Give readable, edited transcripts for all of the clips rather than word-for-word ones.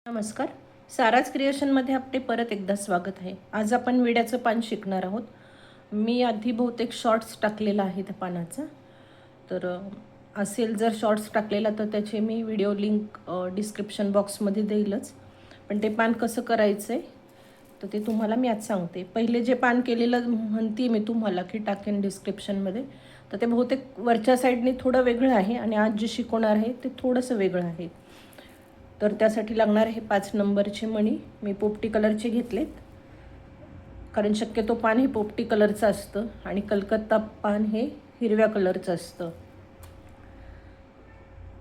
नमस्कार. साराज क्रिएशनमध्ये आपले परत एकदा स्वागत आहे. आज आपण विड्याचं पान शिकणार आहोत. मी आधी बहुतेक शॉर्ट्स टाकलेला आहे त्या पानाचा, तर असेल जर शॉर्ट्स टाकलेला तर त्याचे मी व्हिडिओ लिंक डिस्क्रिप्शन बॉक्समध्ये देईलच. पण ते पान कसं करायचं आहे तर ते तुम्हाला मी आज सांगते. पहिले जे पान केलेलं म्हणते मी तुम्हाला की टाकेन डिस्क्रिप्शनमध्ये, तर ते बहुतेक वरच्या साईडने थोडं वेगळं आहे आणि आज जे शिकवणार आहे ते थोडंसं वेगळं आहे. तर त्यासाठी लागणार हे 5 नंबरचे मणी मी पोपटी कलरचे घेतलेत, कारण शक्यतो पान हे पोपटी कलरचं असतं आणि कलकत्ता पान हे हिरव्या कलरचं असतं.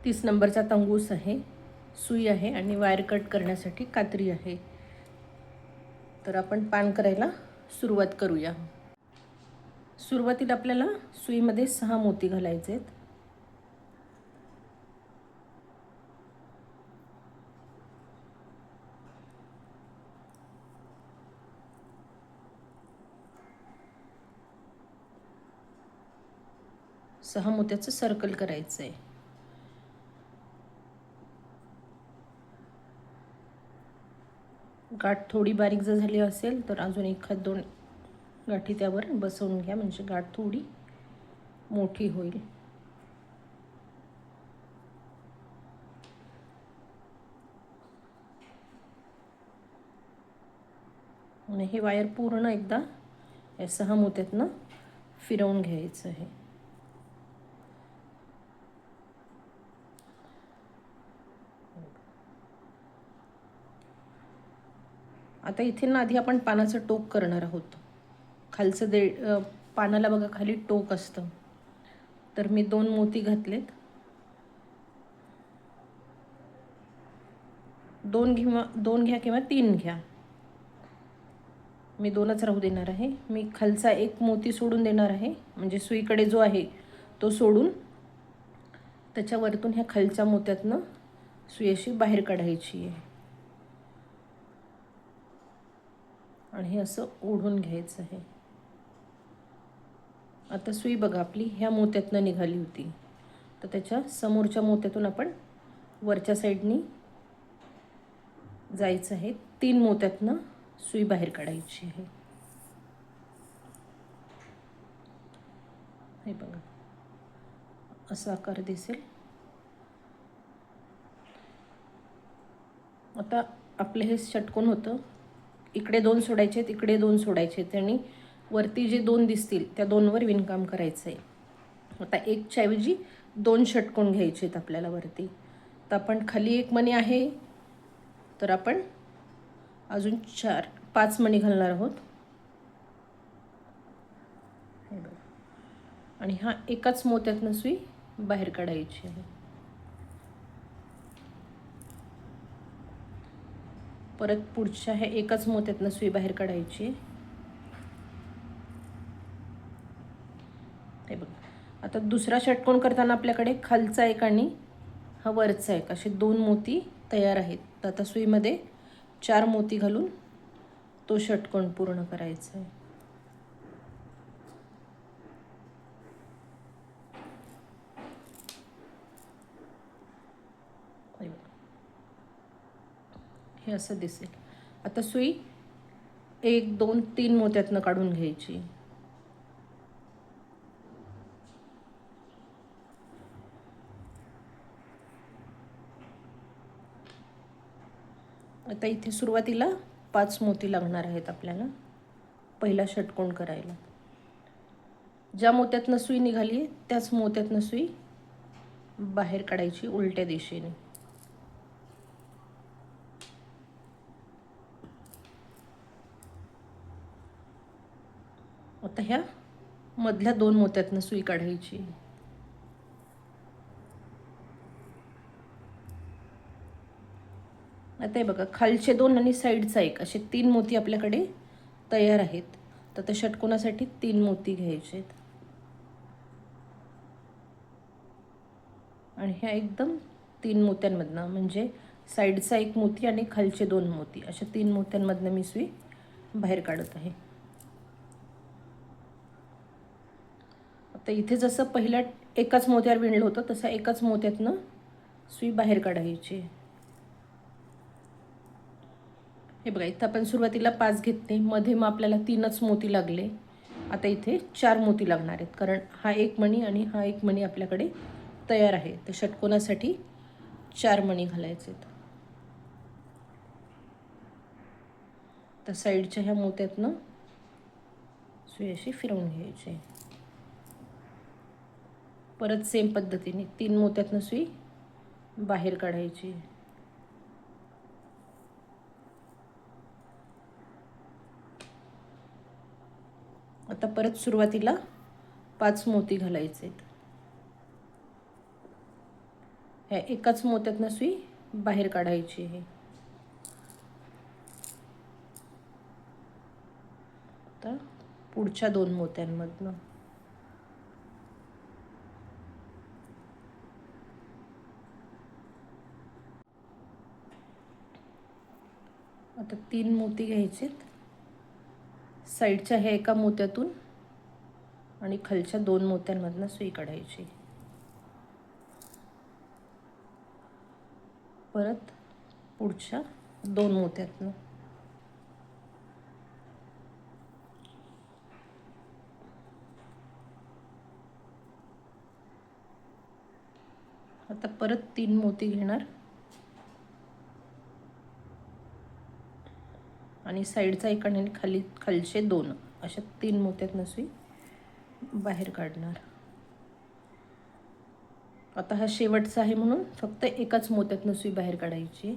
30 नंबरचा तंगूस आहे, सुई आहे आणि वायर कट करण्यासाठी कात्री आहे. तर आपण पान करायला सुरुवात करूया. सुरुवातीला आपल्याला सुईमध्ये 6 मोती घालायचे आहेत. सहा मोत्याचं सर्कल करायचं आहे. गाठ थोडी बारीक जर झाली असेल तर अजून 1-2 गाठी त्यावर बसवून घ्या, म्हणजे गाठ थोडी मोठी होईल. आणि हे वायर पूर्ण एकदा या 6 मोत्यातनं फिरवून घ्यायचं आहे. आता इथे ना आधी आपण पानाचं टोक करणार आहोत. खालचं पानाला बघा खाली टोक असतं, तर मी 2 मोती घातलेत. 2 घ्या किंवा 3 घ्या, मी 2च राहू देणार आहे. मी खालचा 1 मोती सोडून देणार आहे, म्हणजे सुईकडे जो आहे तो सोडून त्याच्या वरतून ह्या खालच्या मोत्यातनं सुई अशी बाहेर काढायची आहे आणि हे असं ओढून घ्यायचं आहे. आता सुई बघा आपली ह्या मोत्यातनं निघाली होती, तर त्याच्या समोरच्या मोत्यातून आपण वरच्या साईडनी जायचं आहे. 3 मोत्यातनं सुई बाहेर काढायची आहे. हे बघा असा आकार दिसेल. आता आपलं हे षटकोन होतं, इकडे 2 सोडायचे आहेत, इकडे 2 सोडायचे आहेत आणि वरती जे 2 दिसतील त्या 2वर विणकाम करायचं आहे. आता 1च्या ऐवजी 2 षटकोन घ्यायचे आहेत आपल्याला वरती. तर आपण खाली 1 मणी आहे, तर आपण अजून 5 मणी घालणार आहोत. आणि हा एकाच मोत्यातनं सुई बाहेर काढायची आहे. परत पुढच्या ह्या एकाच मोत्यातनं सुई बाहेर काढायची. हे बघा आता दुसरा षटकोन करताना आपल्याकडे खालचा एक आणि हा वरचा एक असे 2 मोती तयार आहेत. तर आता सुईमध्ये 4 मोती घालून तो षटकोन पूर्ण करायचा आहे. हे असं दिसेल. आता सुई 1, 2, 3 मोत्यातनं काढून घ्यायची. आता इथे सुरुवातीला 5 मोती लागणार आहेत आपल्याला पहिला षटकोन करायला. ज्या मोत्यातनं सुई निघाली त्याच मोत्यातनं सुई बाहेर काढायची उलट्या दिशेने. आता ह्या मधल्या 2 मोत्यातनं सुई काढायची. आता हे बघा खालचे 2 आणि साईडचा 1 असे 3 मोती आपल्याकडे तयार आहेत. तर त्या षटकोनासाठी 3 मोती घ्यायचे आहेत आणि ह्या एकदम 3 मोत्यांमधनं, म्हणजे साईडचा 1 मोती आणि खालचे 2 मोती अशा 3 मोत्यांमधनं मी सुई बाहेर काढत आहे. आता इथे जसं पहिल्या एकाच मोत्यावर विणलं होतं तसं एकाच मोत्यातनं सुई बाहेर काढायची. हे बघा, इथं आपण सुरुवातीला 5 घेतले, मध्ये मग आपल्याला 3च मोती लागले. आता इथे 4 मोती लागणार आहेत, कारण हा एक मणी आणि हा एक मणी आपल्याकडे तयार आहे. तर षटकोनासाठी 4 मणी घालायचे आहेत. तर साईडच्या ह्या मोत्यातनं सुई अशी फिरवून घ्यायची. परत सेम पद्धतीने 3 मोत्यातनं सुई बाहेर काढायची. आता परत सुरुवातीला 5 मोती घालायचे आहेत. ह्या एकाच मोत्यातनं सुई बाहेर काढायची आहे. आता पुढच्या 2 मोत्यांमधनं आता 3 मोती घ्यायचेत. साईडच्या ह्या एका मोत्यातून आणि खालच्या 2 मोत्यांमधनं सुई काढायची. परत पुढच्या 2 मोत्यातनं आता परत 3 मोती घेणार आणि साईडचा एक आणि खालचे 2 अशा 3 मोत्यातनं सुई बाहेर काढणार. आता हा शेवटचा आहे म्हणून फक्त एकाच मोत्यातनं सुई बाहेर काढायची.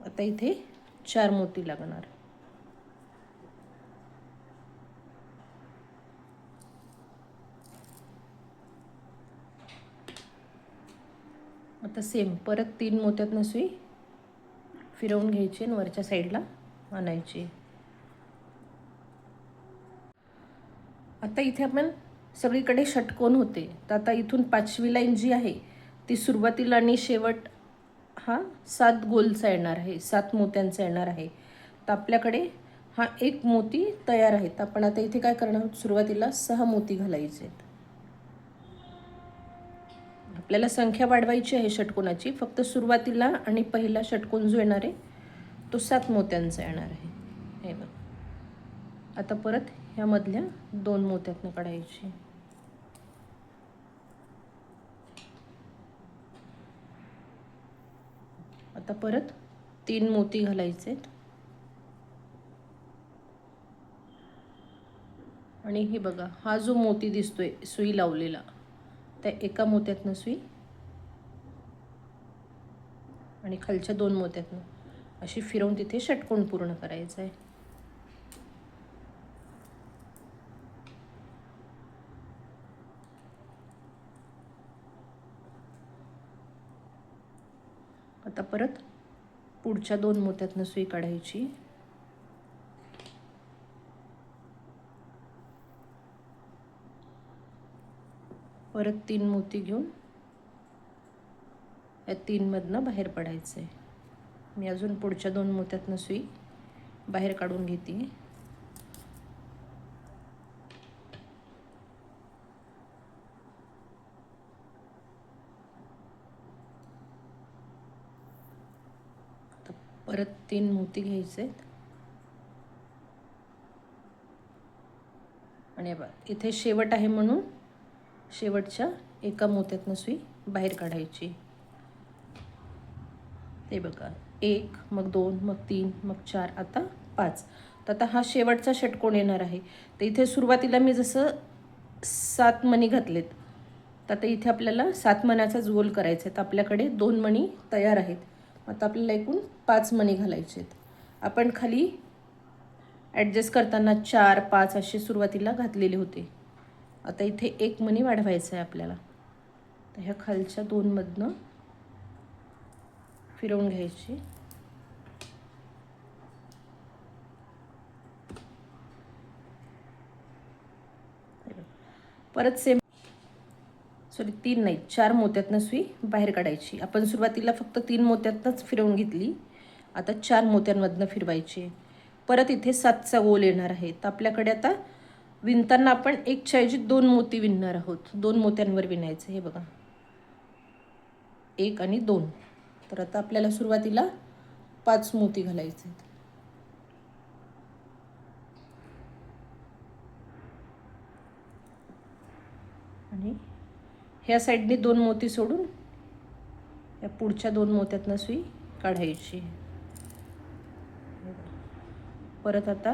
आता इथे 4 मोती लागणार. आता सेम परत 3 मोत्यातनं सुई फिरवून घ्यायची आणि वरच्या साईडला आणायची. आता इथे आपण सगळीकडे षटकोन होते, तर आता इथून 5वी लाईन जी आहे ती सुरुवातीला आणि शेवट हा 7 गोलचा येणार आहे, 7 मोत्यांचा येणार आहे. तर आपल्याकडे हा एक मोती तयार आहे. तर आपण आता इथे काय करणार आहोत, सुरुवातीला 6 मोती घालायचे आहेत. आपल्याला संख्या वाढवायची आहे षटकोनाची, फक्त सुरुवातीला आणि पहिला षटकोन जो येणार आहे तो 7 मोत्यांचा येणार आहे. हे बघ, आता परत ह्यामधल्या 2 मोत्यातनं काढायची. आता परत 3 मोती घालायचे आणि हे बघा, हा जो मोती दिसतोय सुई लावलेला, त्या एका मोत्यातनं सुई आणि खालच्या 2 मोत्यातनं अशी फिरवून तिथे षटकोन पूर्ण करायचं आहे. आता परत पुढच्या 2 मोत्यातनं सुई काढायची. परत 3 मोती घेऊन या 3 मधनं बाहेर पडायचं आहे. मी अजून पुढच्या 2 मोत्यातनं सुई बाहेर काढून घेते. परत 3 मोती घ्यायचे आणि बघा, इथे शेवट आहे म्हणून शेवटच्या एका मोत्यातनं सुई बाहेर काढायची. ते बघा, 1 मग 2 मग 3 मग 4 आता 5. तर आता हा शेवटचा षटकोन येणार आहे. तर इथे सुरुवातीला मी जसं 7 मणी घातलेत, तर आता इथे आपल्याला 7 मण्याचाच गोल करायचा आहे. तर आपल्याकडे 2 मणी तयार आहेत. आता आपल्याला एकूण 5 मणी घालायचे आहेत. आपण खाली ॲडजस्ट करताना 4 5 असे सुरुवातीला घातलेले होते. आता इथे 1 मणी वाढवायचा आहे आपल्याला. तर ह्या खालच्या 2 मधनं फिरवून घ्यायची. परत सेम 3 नाही 4 मोत्यातनं सुई बाहेर काढायची. आपण सुरुवातीला फक्त 3 मोत्यातनंच फिरवून घेतली, आता 4 मोत्यांमधनं फिरवायची. परत इथे 7चा गोल येणार आहे. तर आपल्याकडे आता विणताना आपण 1च्या ऐवजी 2 मोती विणणार आहोत. 2 मोत्यांवर विणायचं. हे बघा, 1 आणि 2. तर आता आपल्याला सुरुवातीला 5 मोती घालायचे आहेत. आणि ह्या साईडने 2 मोती सोडून या पुढच्या 2 मोत्यातनं सुई काढायची. परत आता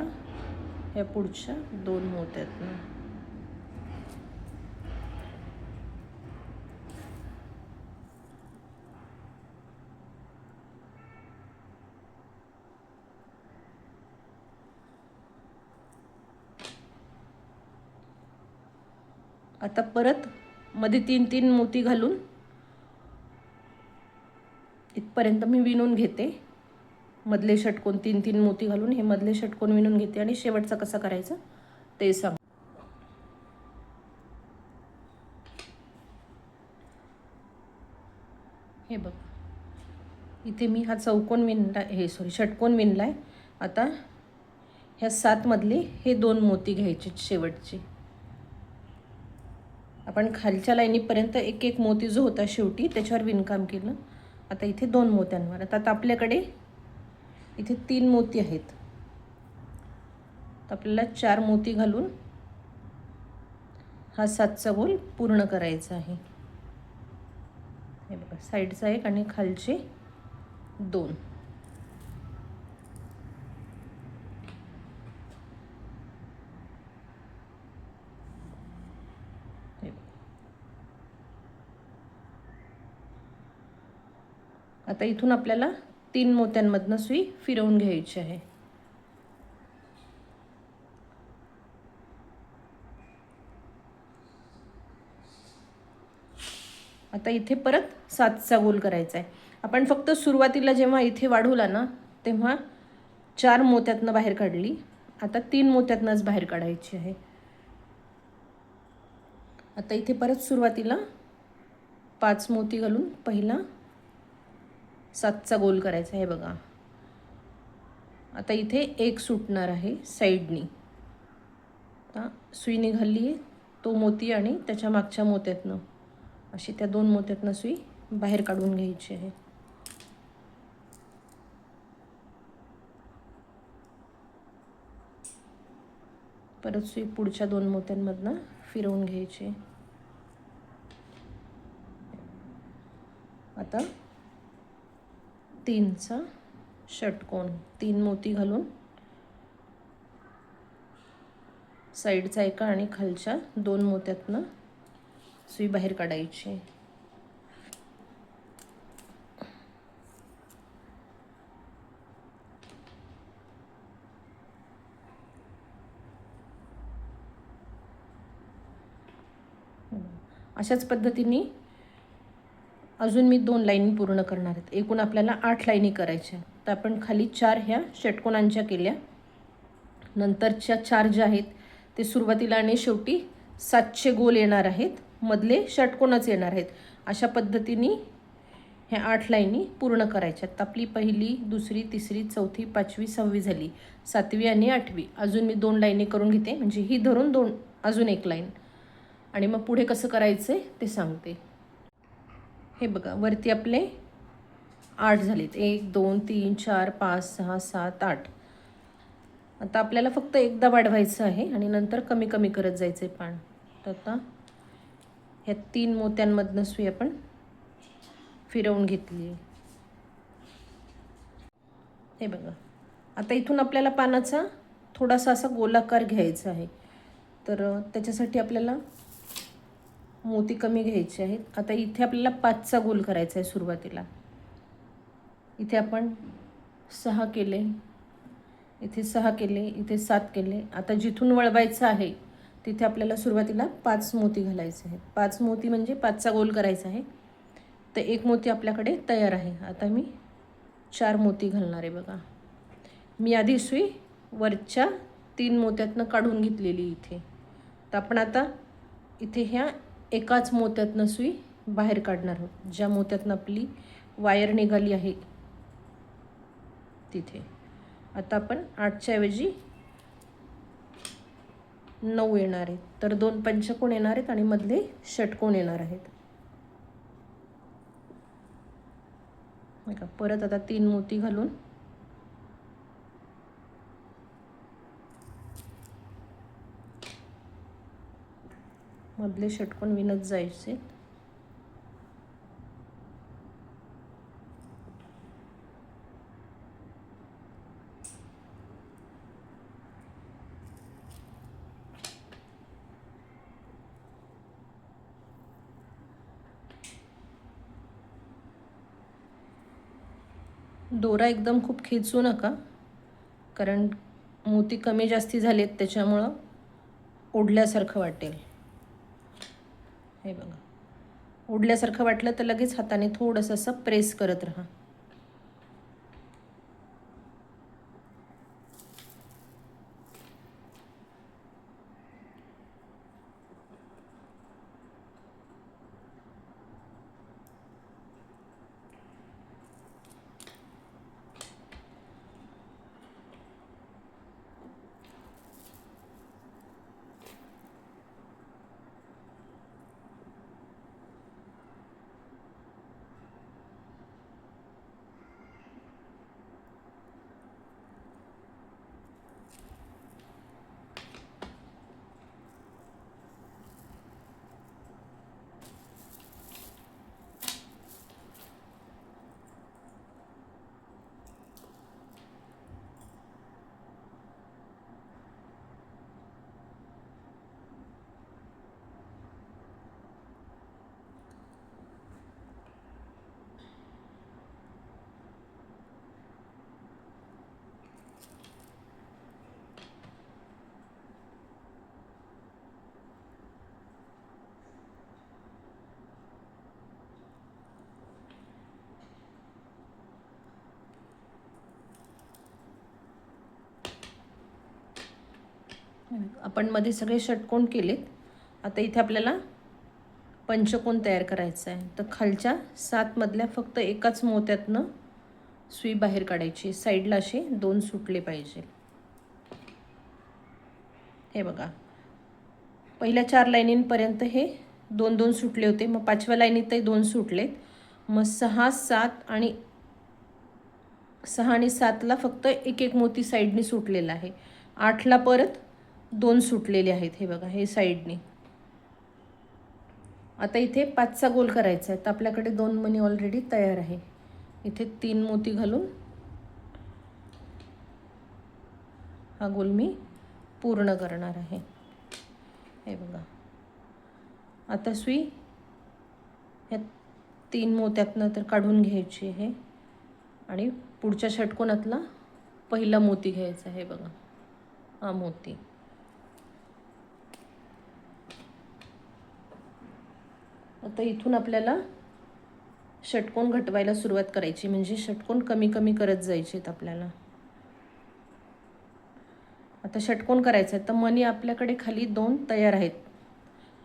ह्या पुढच्या 2 मोत्यातनं. आता परत मध्ये 3-3 मोती घालून इथपर्यंत मी विणून घेते. मधले षटकोन 3-3 मोती घालून हे मधले षटकोन विणून घेते आणि शेवटचा कसा करायचा ते सांग. हे बघ, इथे मी हा चौकोन विणला, षटकोन विणलाय. आता ह्या 7 मधले हे 2 मोती घ्यायचे शेवटचे. आपण खालच्या लाईनीपर्यंत एक एक मोती जो होता शेवटी त्याच्यावर विणकाम केलं. आता इथे 2 मोत्यांवर. आता आपल्याकडे इथे 3 मोती आहेत. तर आपल्याला 4 मोती घालून हा 7चा गोल पूर्ण करायचा आहे. हे बघा, साईडचा 1 आणि खालचे 2. आता इथून आपल्याला 3 मोत्यांमधनं सुई फिरवून घ्यायची आहे. आता इथे परत 7चा गोल करायचा आहे. आपण फक्त सुरुवातीला जेव्हा इथे वाढवला ना तेव्हा 4 मोत्यातनं बाहेर काढली. आता 3 मोत्यातनंच बाहेर काढायची आहे. आता इथे परत सुरुवातीला 5 मोती घालून पहिला 7चा गोल करायचा आहे. बघा, आता इथे 1 सुटणार आहे साईडनी. आता सुई निघाली आहे तो मोती आणि त्याच्या मागच्या मोत्यातनं अशी त्या 2 मोत्यातनं सुई बाहेर काढून घ्यायची आहे. परत सुई पुढच्या 2 मोत्यांमधनं फिरवून घ्यायची. आता 3चा षटकोन 3 मोती घालून साईडचा 1 आणि खालच्या 2 मोत्यातनं सुई बाहेर काढायची. अशाच पद्धतीने अजून मी 2 लाईनी पूर्ण करणार आहेत. एकूण आपल्याला 8 लाईनी करायच्या. तर आपण खाली 4 ह्या षटकोनांच्या केल्या. नंतरच्या 4 ज्या आहेत ते सुरुवातीला आणि शेवटी 7चे गोल येणार आहेत. मधले षटकोनच येणार आहेत. अशा पद्धतीने ह्या 8 लाईनी पूर्ण करायच्या. तर आपली पहिली, दुसरी, तिसरी, चौथी, 5वी, 6वी झाली. 7वी आणि 8वी. अजून मी 2 लाईनी करून घेते, म्हणजे ही धरून 2 अजून 1 लाईन आणि मग पुढे कसं करायचं ते सांगते. हे बघा, वरती आपले 8 झालेत. 1 2 3 4 5 6 7 8. आता आपल्याला फक्त एकदा वाढवायचं आहे आणि नंतर कमी कमी करत जायचं आहे पान. तर आता ह्या 3 मोत्यांमधनं सुई आपण फिरवून घेतली. हे बघा, आता इथून आपल्याला पानाचा थोडासा असा गोलाकार घ्यायचा आहे. तर त्याच्यासाठी आपल्याला मोती कमी घ्यायचे आहेत. आता इथे आपल्याला 5चा गोल करायचा आहे सुरुवातीला. इथे आपण 6 केले, इथे 6 केले, इथे 7 केले. आता जिथून वळवायचं आहे तिथे आपल्याला सुरुवातीला 5 मोती घालायचे आहेत. 5 मोती म्हणजे 5चा गोल करायचा आहे. तर 1 मोती आपल्याकडे तयार आहे. आता मी 4 मोती घालणार आहे. बघा, मी आधी सुई वरच्या 3 मोत्यातनं काढून घेतलेली इथे. तर आपण आता इथे ह्या एकाच मोत्यातनं सुई बाहेर काढणार आहोत. ज्या मोत्यातनं आपली वायर निघाली आहे तिथे. आता आपण 8च्या ऐवजी 9 येणार आहेत. तर 2 पंचकोन येणार आहेत आणि मधले षटकोन येणार आहेत. बघा परत आता 3 मोती घालून मधले षटकोन विणत जायचे. दोरा एकदम खूप खेचू नका, कारण मोती कमी जास्ती झालेत त्याच्यामुळं ओढल्यासारखं वाटेल. हे बघा, ओढल्यासारखं वाटलं तर लगेच हाताने थोडंसं असं प्रेस करत राहा. आपण मध्ये सगळे षटकोन केलेत. आता इथे आपल्याला पंचकोन तयार करायचा आहे. तर खालच्या 7 मधल्या फक्त एकाच मोत्यातनं सुई बाहेर काढायची. साईडला असे 2 सुटले पाहिजे. हे बघा, पहिल्या 4 लाईनींपर्यंत हे 2-2 सुटले होते. मग 5व्या लाईनीतही 2 सुटलेत. मग 6, 7 आणि 6 आणि 7ला फक्त एक एक मोती साईडनी सुटलेला आहे. 8ला परत 2 सुटलेले आहेत. हे बघा, हे साईडनी. आता इथे 5चा गोल करायचा आहे. तर आपल्याकडे 2 मणी ऑलरेडी तयार आहे. इथे 3 मोती घालून हा गोल मी पूर्ण करणार आहे. हे बघा, आता सुई ह्या 3 मोत्यातनं तर काढून घ्यायची आहे आणि पुढच्या षटकोनातला पहिला मोती घ्यायचा आहे. बघा, हा मोती. आता इथून आपल्याला षटकोन घटवायला सुरुवात करायची, म्हणजे षटकोन कमी कमी करत जायचे आहेत आपल्याला. आता षटकोन करायचा आहे. तर मणी आपल्याकडे खाली 2 तयार आहेत.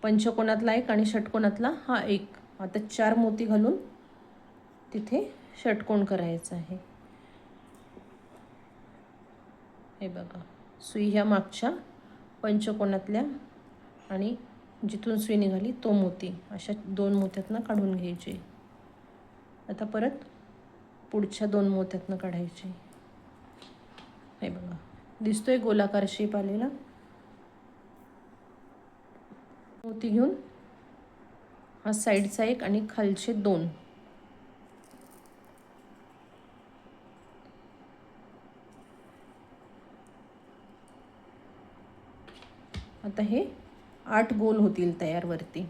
पंचकोनातला एक आणि षटकोनातला हा एक. आता 4 मोती घालून तिथे षटकोन करायचा आहे. हे बघा, सुई ह्या मागच्या पंचकोनातल्या आणि जिथून सुई निघाली तो मोती, अशा 2 मोत्यातनं काढून घ्यायचे. आता परत पुढच्या 2 मोत्यातनं काढायचे. हे बघा, दिसतोय गोलाकार शेप आलेला. मोती घेऊन हा साईडचा एक आणि खालचे 2. आता हे 8 गोल होतील तयार वरती.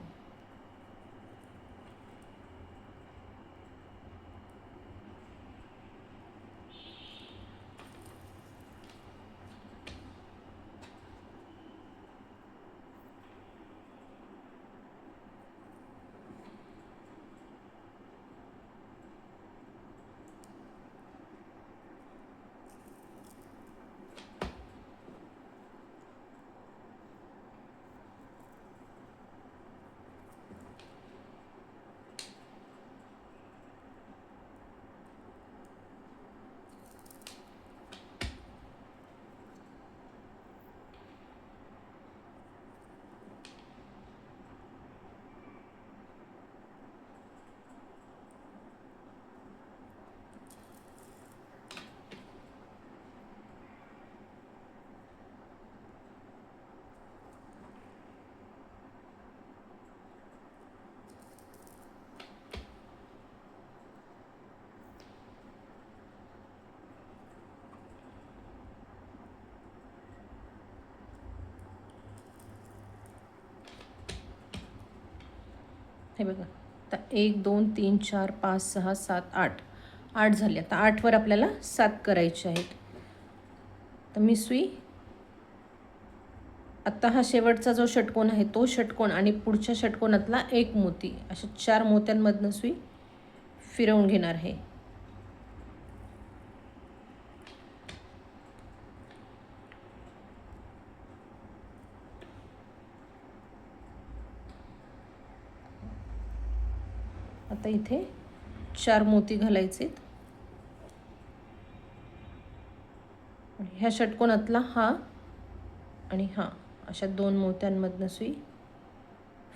हे बघा, आता 1 2 3 4 5 6 7 8 8 झाले. आता 8वर आपल्याला 7 करायचे आहेत. तर मी सुई, आत्ता हा शेवटचा जो षटकोन आहे तो षटकोन आणि पुढच्या षटकोनातला एक मोती, अशा 4 मोत्यांमधनं सुई फिरवून घेणार आहे. आता इथे 4 मोती घालायचेत. ह्या षटकोनातला हा आणि हा, अशा 2 मोत्यांमधनं सुई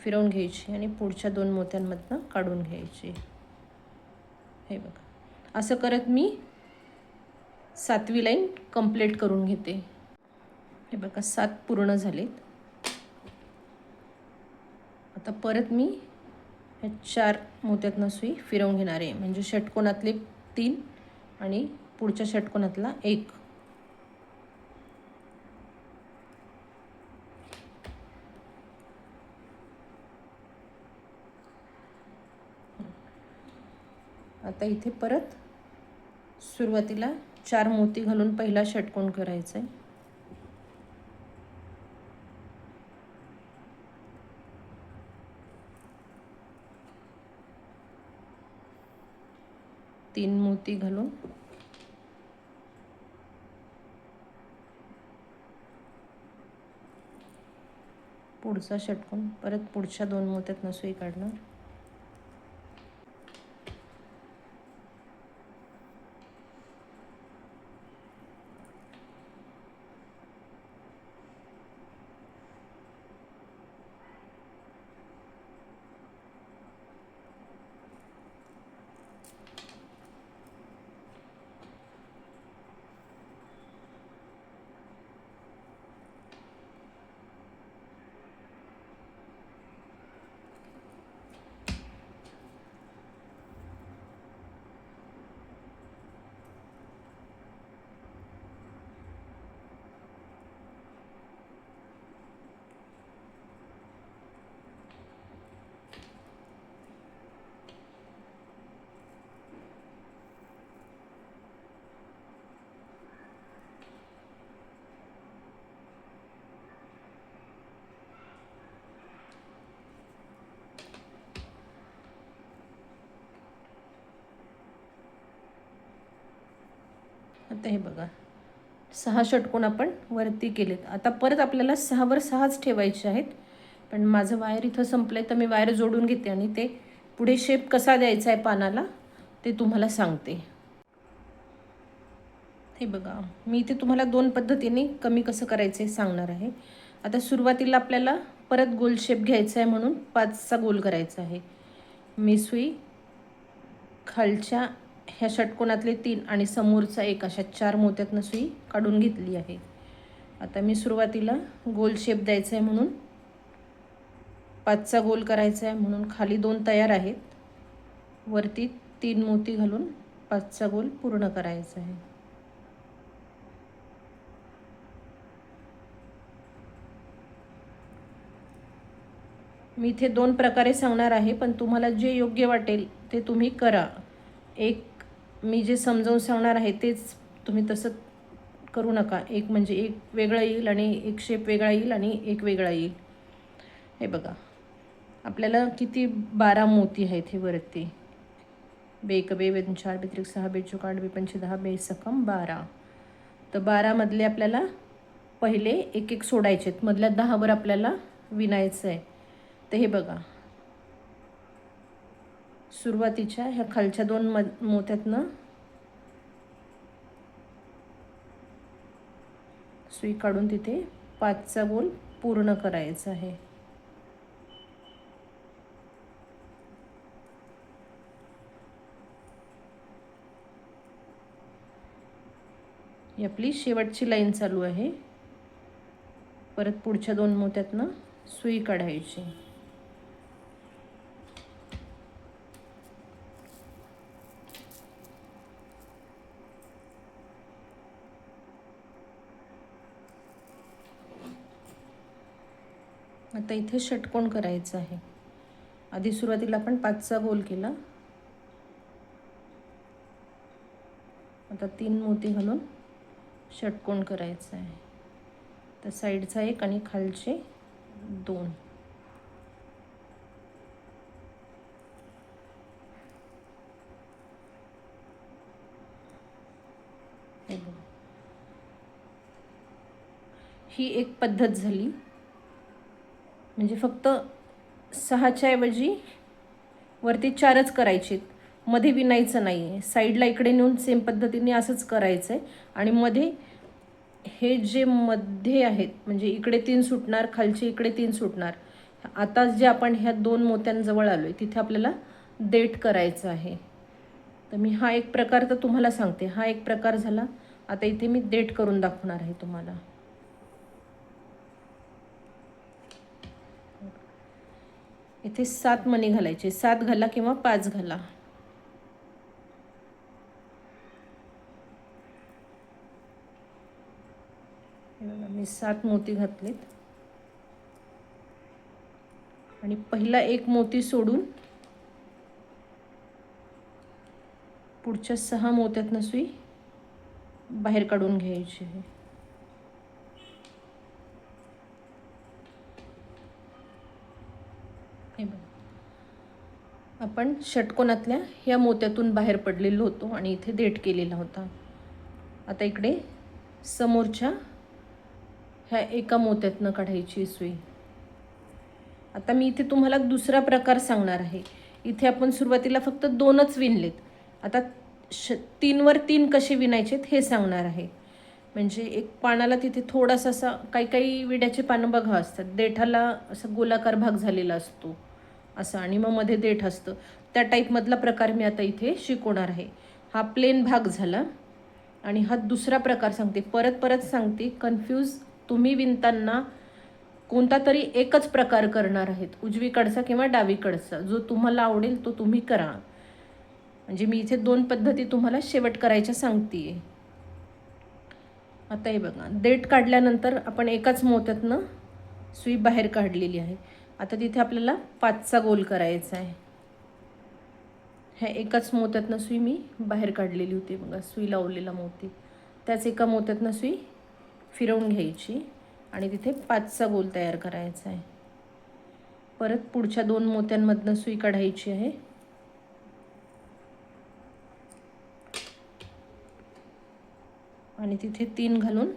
फिरवून घ्यायची आणि पुढच्या 2 मोत्यांमधनं काढून घ्यायची. हे बघा, असं करत मी 7वी लाईन कंप्लीट करून घेते. हे बघा, 7 पूर्ण झालेत. आता परत मी ह्या 4 मोत्यातनं सुई फिरवून घेणार आहे, म्हणजे षटकोनातले 3 आणि पुढच्या षटकोनातला 1. आता इथे परत सुरुवातीला 4 मोती घालून पहिला षटकोन करायचा आहे. तीन मोती घालून पुढचा षटकोन, परत पुढच्या 2 मोत्यातनं सुई काढणार. आता हे बघा, 6 षटकोन आपण वरती केलेत. आता परत आपल्याला 6वर 6च ठेवायचे आहेत, पण माझं वायर इथं संपलं आहे, तर मी वायर जोडून घेते आणि ते पुढे शेप कसा द्यायचा आहे पानाला ते तुम्हाला सांगते. हे बघा, मी इथे तुम्हाला 2 पद्धतीने कमी कसं करायचं आहे सांगणार आहे. आता सुरुवातीला आपल्याला परत गोल शेप घ्यायचा आहे, म्हणून 5चा गोल करायचा आहे. मी सुई खालच्या ह्या षटकोनातले 3 आणि समोरचा 1, अशा 4 मोत्यातनं सुई काढून घेतली आहे. आता मी सुरुवातीला गोल शेप द्यायचा आहे, म्हणून 5चा गोल करायचा आहे, म्हणून खाली 2 तयार आहेत. वरती 3 मोती घालून 5चा गोल पूर्ण करायचा आहे. मी इथे 2 प्रकारे सांगणार आहे, पण तुम्हाला जे योग्य वाटेल ते तुम्ही करा. एक मी जे समजावून सांगणार आहे तेच तुम्ही तसं करू नका. एक म्हणजे एक वेगळं येईल आणि एक शेप वेगळा येईल आणि एक वेगळा येईल. हे बघा, आपल्याला किती 12 मोती आहेत हे वरती. 2 1 2 2 4 2 3 6 2 4 8 2 5 10 2 सकम 12. तर 12 मधले आपल्याला पहिले एक एक सोडायचे आहेत, मधल्या 10वर आपल्याला विणायचं आहे. तर हे बघा, सुरुवातीच्या ह्या खालच्या 2 मोत्यातनं सुई काढून तिथे 5चा गोल पूर्ण करायचा आहे. ही आपली शेवटची लाईन चालू आहे. परत पुढच्या 2 मोत्यातनं सुई काढायची. आता इथे षटकोन करायचं आहे. आधी सुरुवातीला आपण 5चा गोल केला, आता 3 मोती घालून षटकोन करायचा आहे. तर साईडचा एक आणि खालचे 2. ही एक पद्धत झाली. म्हणजे फक्त 6च्या ऐवजी वरती 4च करायचे, मध्ये विणायचं नाही आहे. साईडला इकडे नेऊन सेम पद्धतीने असंच करायचं आहे. आणि मध्ये हे जे मध्ये आहेत म्हणजे इकडे 3 सुटणार, खालचे इकडे 3 सुटणार. आता जे आपण ह्या 2 मोत्यांजवळ आलो आहे तिथे आपल्याला देठ करायचं आहे. तर मी हा एक प्रकार तर तुम्हाला सांगते. हा एक प्रकार झाला. आता इथे मी देठ करून दाखवणार आहे तुम्हाला. इथे 7 मणी घालायचे. 7 घाला किंवा 5 घाला. मी 7 मोती घातलेत आणि पहिला एक मोती सोडून पुढच्या 6 मोत्यातनं सुई बाहेर काढून घ्यायची आहे. हे बघा, आपण षटकोनातल्या ह्या मोत्यातून बाहेर पडलेलो होतो आणि इथे देठ केलेला होता. आता इकडे समोरच्या ह्या एका मोत्यातनं काढायची सुई. आता मी इथे तुम्हाला दुसरा प्रकार सांगणार आहे. इथे आपण सुरुवातीला फक्त 2च विणलेत. आता 3वर 3 कसे विणायचेत हे सांगणार आहे. म्हणजे एक पानाला तिथे थोडासा असा, काही काही विड्याचे पानं बघा असतात, देठाला असा गोलाकार भाग झालेला असतो असा आणि मग मध्ये देठ असतं. त्या टाईपमधला प्रकार मी आता इथे शिकवणार आहे. हा प्लेन भाग झाला. आणि हा दुसरा प्रकार सांगते, परत परत सांगते, कन्फ्यूज तुम्ही विणताना कोणता तरी एकच प्रकार करणार आहेत, उजवीकडचा किंवा डावीकडचा, जो तुम्हाला आवडेल तो तुम्ही करा. म्हणजे मी इथे 2 पद्धती तुम्हाला शेवट करायच्या सांगते. आता हे बघा, देठ काढल्यानंतर आपण एकाच मोत्यातनं सुई बाहेर काढलेली आहे. आता तिथे आपल्याला 5चा गोल करायचा आहे. ह्या एकाच मोत्यातनं सुई मी बाहेर काढलेली होती बघा, सुई लावलेला मोती. त्याच एका मोत्यातनं सुई फिरवून घ्यायची आणि तिथे 5चा गोल तयार करायचा आहे. परत पुढच्या 2 मोत्यांमधनं सुई काढायची आहे आणि तिथे 3 घालून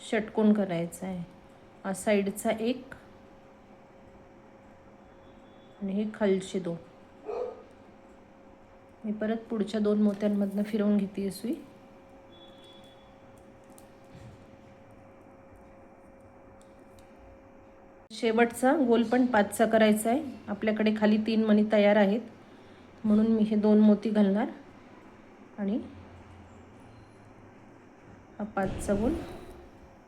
षटकोन करायचा आहे. हा साईडचा एक आणि हे खालचे 2. मी परत पुढच्या 2 मोत्यांमधनं फिरवून घेते सुई. शेवटचा गोल पण 5चा करायचा आहे. आपल्याकडे खाली 3 मणी तयार आहेत म्हणून मी हे 2 मोती घालणार आणि हा 5चा गोल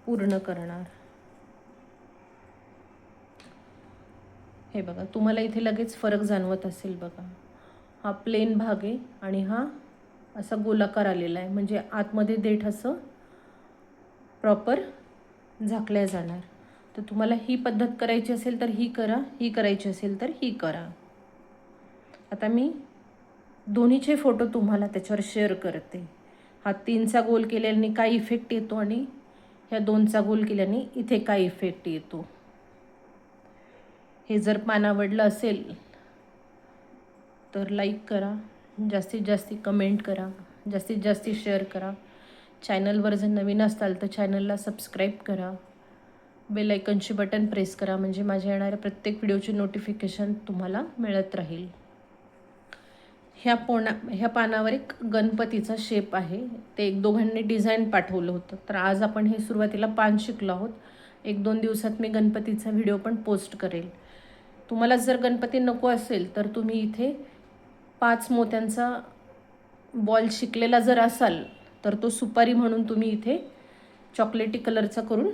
पूर्ण करणार. हे बघा, तुम्हाला इथे लगेच फरक जाणवत असेल बघा. हा प्लेन भाग आहे आणि हा असा गोलाकार आलेला आहे. म्हणजे आतमध्ये देठ असं प्रॉपर झाकल्या जाणार. तर तुम्हाला ही पद्धत करायची असेल तर ही करा, ही करायची असेल तर ही करा. आता मी दोन्हीचे फोटो तुम्हाला त्याच्यावर शेअर करते. हा 3चा गोल केल्याने काय इफेक्ट येतो आणि ह्या 2चा गोल केल्याने इथे काय इफेक्ट येतो. हे जर पान आवडलं असेल तर लाईक करा, जास्तीत जास्त कमेंट करा, जास्तीत जास्त शेअर करा. चॅनलवर जर नवीन असाल तर चॅनलला सबस्क्राईब करा. बेल आयकॉनचे बटन प्रेस करा म्हणजे माझ्या येणाऱ्या प्रत्येक व्हिडिओची नोटिफिकेशन तुम्हाला मिळत राहील. ह्या पानावर एक गणपतीचा शेप आहे. ते 1-2 डिझाईन पाठवलं होतं. तर आज आपण हे सुरुवातीला पान शिकलो आहोत. 1-2 दिवसात मी गणपतीचा व्हिडिओ पण पोस्ट करेल. तुम्हाला जर गणपती नको असेल तर तुम्ही इथे 5 मोत्यांचा बॉल शिकलेला जर असाल तर तो सुपारी म्हणून तुम्ही इथे चॉकलेटी कलरचा करून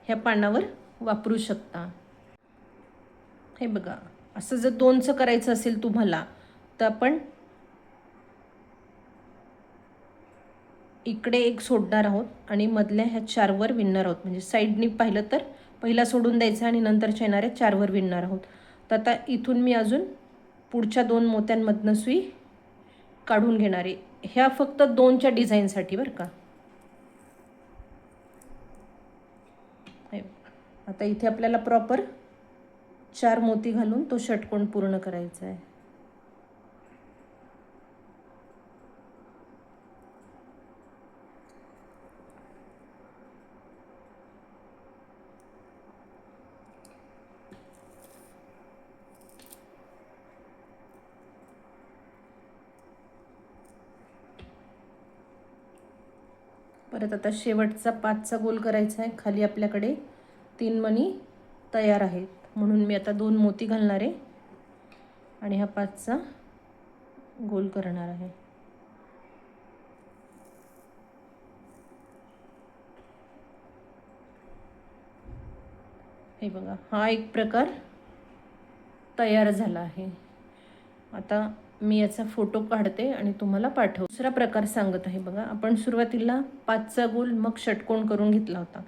ह्या पानावर वापरू शकता. हे बघा, असं जर 2चं करायचं असेल तुम्हाला तर आपण इकडे एक सोडणार आहोत आणि मधल्या ह्या 4 विणणार आहोत. म्हणजे साईडनी पाहिलं तर पहिला सोडून द्यायचा आणि नंतरच्या येणाऱ्या 4 विणणार आहोत. तर आता इथून मी अजून पुढच्या 2 मोत्यांमधनं सुई काढून घेणार आहे. ह्या फक्त 2च्या डिझाईनसाठी बरं का. आता इथे आपल्याला प्रॉपर 4 मोती घालून तो षटकोन पूर्ण करायचा आहे. परत आता शेवटचा 5चा गोल करायचा आहे. खाली आपल्याकडे 3 मणी तयार आहेत, म्हणून मी आता 2 मोती घालणार आहे आणि हा 5चा गोल करणार आहे. हे बघा, हा एक प्रकार तयार झाला आहे. आता मी याचा फोटो काढते आणि तुम्हाला पाठवते. दुसरा प्रकार सांगत आहे बघा. आपण सुरुवातीला 5चा गोल मग षटकोन करून घेतला होता.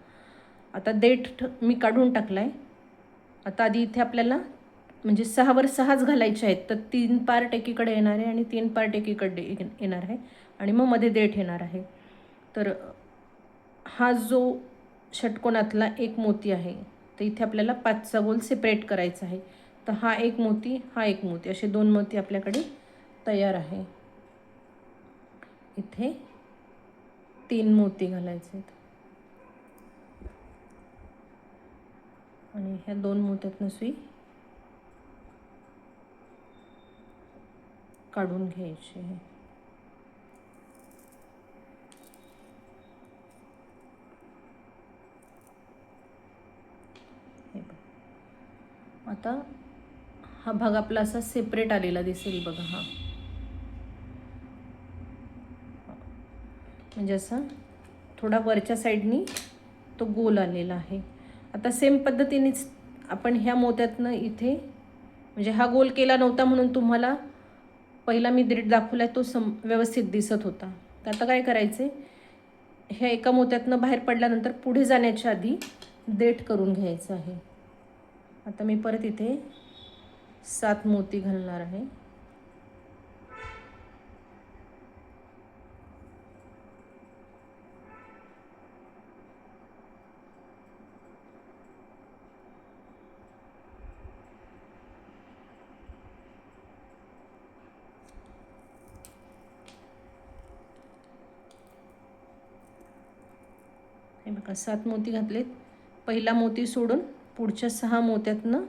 आता देठ मी काढून टाकलाय. आता आधी इथे आपल्याला म्हणजे 6 वर 6च घालायचे आहेत, तर 3 पार्ट एकीकडे येणार आहे आणि 3 पार्ट एकीकडे येणार आहे आणि मग मध्ये देठ येणार आहे. तर हा जो षटकोनातला एक मोती आहे, तर इथे आपल्याला 5चा गोल सेपरेट करायचा आहे. तर हा एक मोती, हा एक मोती, असे 2 मोती आपल्याकडे तयार आहे. इथे 3 मोती घालायचे आहेत आणि ह्या 2 मोत्यातनं सुई काढून घ्यायची आहे. आता हा भाग आपला असा सेपरेट आलेला दिसेल बघा. हा म्हणजे असा थोडा वरच्या साईडनी तो गोल आलेला आहे. आता सेम पद्धतीनेच आपण ह्या मोत्यातनं इथे म्हणजे हा गोल केला नव्हता म्हणून तुम्हाला पहिला मी देठ दाखवला तो व्यवस्थित दिसत होता. तर आता काय करायचे, ह्या एका मोत्यातनं बाहेर पडल्यानंतर पुढे जाण्याच्या आधी देठ करून घ्यायचं आहे. आता मी परत इथे 7 मोती घालणार आहे. हे बघा, 7 मोती घातलेत. पहिला मोती सोडून पुढच्या 6 मोत्यातनं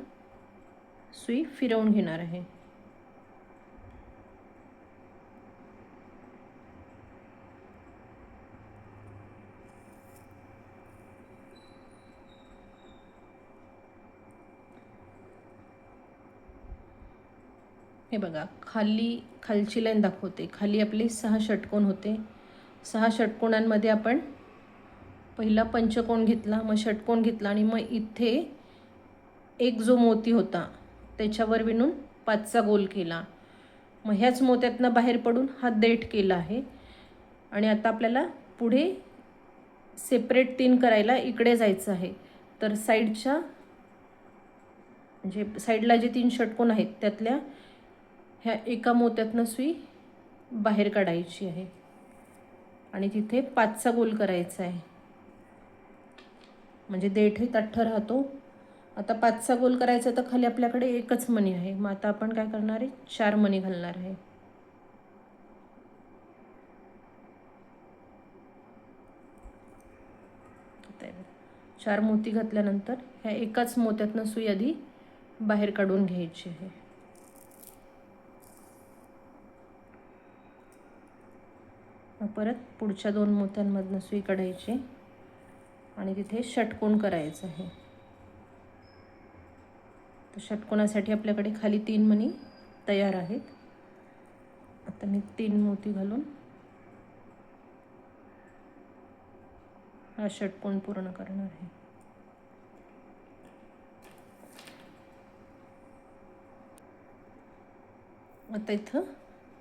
सुई फिरवून घेणार आहे. हे बघा, खालची लाईन दाखवते. खाली आपले 6 षटकोन होते. 6 षटकोनांमध्ये आपण पहिला पंचकोन घेतला, मग षटकोन घेतला आणि मग इथे एक जो मोती होता त्याच्यावर विणून 5चा गोल केला. मग ह्याच मोत्यातनं बाहेर पडून हा देठ केला आहे आणि आता आपल्याला पुढे सेपरेट 3 करायला इकडे जायचं आहे. तर साईडच्या म्हणजे साईडला जे 3 षटकोन आहेत त्यातल्या ह्या एका मोत्यातनं सुई बाहेर काढायची आहे आणि तिथे 5चा गोल करायचा आहे. म्हणजे देठही ताठं राहतो. आता 5चा गोल करायचा तर खाली आपल्याकडे एकच मणी आहे. मग आता आपण काय करणार आहे, 4 मणी घालणार आहे. चार मोती घातल्यानंतर ह्या एकाच मोत्यातनं सुई आधी बाहेर काढून घ्यायची आहे. परत पुढच्या 2 मोत्यांमधनं सुई काढायची आणि तिथे षटकोन करायचं आहे. तर षटकोनासाठी आपल्याकडे खाली 3 मणी तयार आहेत. आता मी 3 मोती घालून हा षटकोन पूर्ण करणार आहे. आता इथं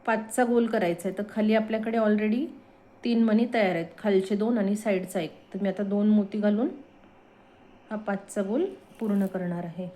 5चा गोल करायचा आहे. तर खाली आपल्याकडे ऑलरेडी 3 मणी तयार आहेत, खालचे 2 आणि साईडचा 1. तर मी आता 2 मोती घालून हा 5चा गोल पूर्ण करणार आहे.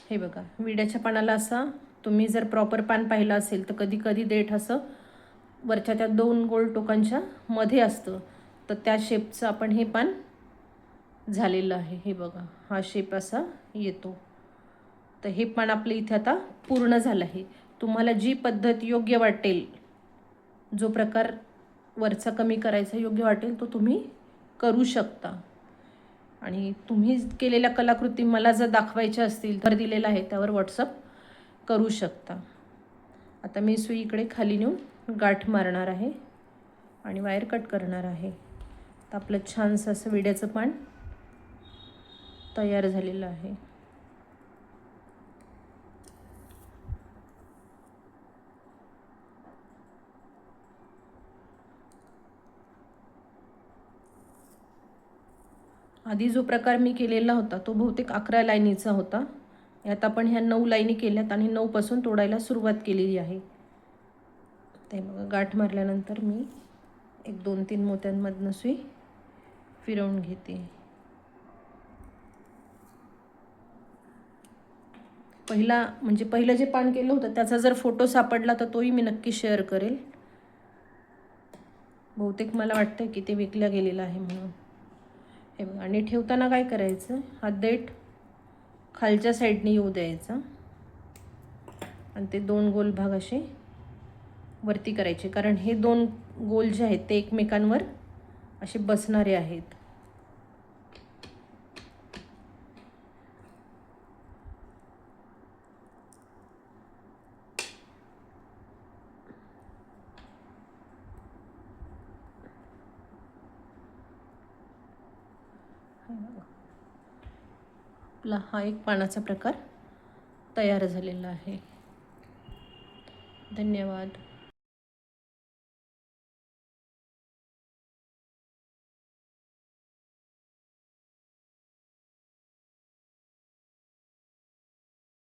हे बघा, विड्याच्या पानाला असा तुम्ही जर प्रॉपर पान पाहिलं असेल तर कधी कधी देठ असं वरच्या त्या 2 गोल टोकांच्या मध्ये असतं, तर त्या शेपचं आपण हे पान झालेलं आहे. हे बघा, हा शेप असा येतो. तर हे पान आपलं इथे आता पूर्ण झालं आहे. तुम्हाला जी पद्धत योग्य वाटेल, जो प्रकार वरचा कमी करायचा योग्य वाटेल तो तुम्ही करू शकता. आणि तुम्ही केलेल्या कलाकृती मला जर दाखवायच्या असतील तर दिलेला आहे त्यावर व्हॉट्सअप करू शकता. आता मी सुई इकडे खाली नेऊन गाठ मारणार आहे आणि वायर कट करणार आहे. तर आपलं छानसं असं विड्याचं पान तयार झालेलं आहे. आधी जो प्रकार मी केलेला होता तो बहुतेक 11 लाईनीचा होता. यात आपण ह्या 9 लाईनी केल्यात आणि 9 पासून तोडायला सुरुवात केलेली आहे. ते बघा, गाठ मारल्यानंतर मी 1 2 3 मोत्यांमधनं सुई फिरवून घेते. पहिलं जे पान केलं होतं त्याचा जर फोटो सापडला तर तोही मी नक्की शेअर करेल. बहुतेक मला वाटतं की ते विकल्या गेलेलं आहे म्हणून. हे बघा, आणि ठेवताना काय करायचं, हा देठ खालच्या साईडने येऊ द्यायचा आणि ते 2 गोल भाग असे वरती करायचे, कारण हे 2 गोल जे आहेत ते एकमेकांवर असे बसणारे आहेत. आपला हा एक पानाचा प्रकार तयार झालेला आहे. धन्यवाद.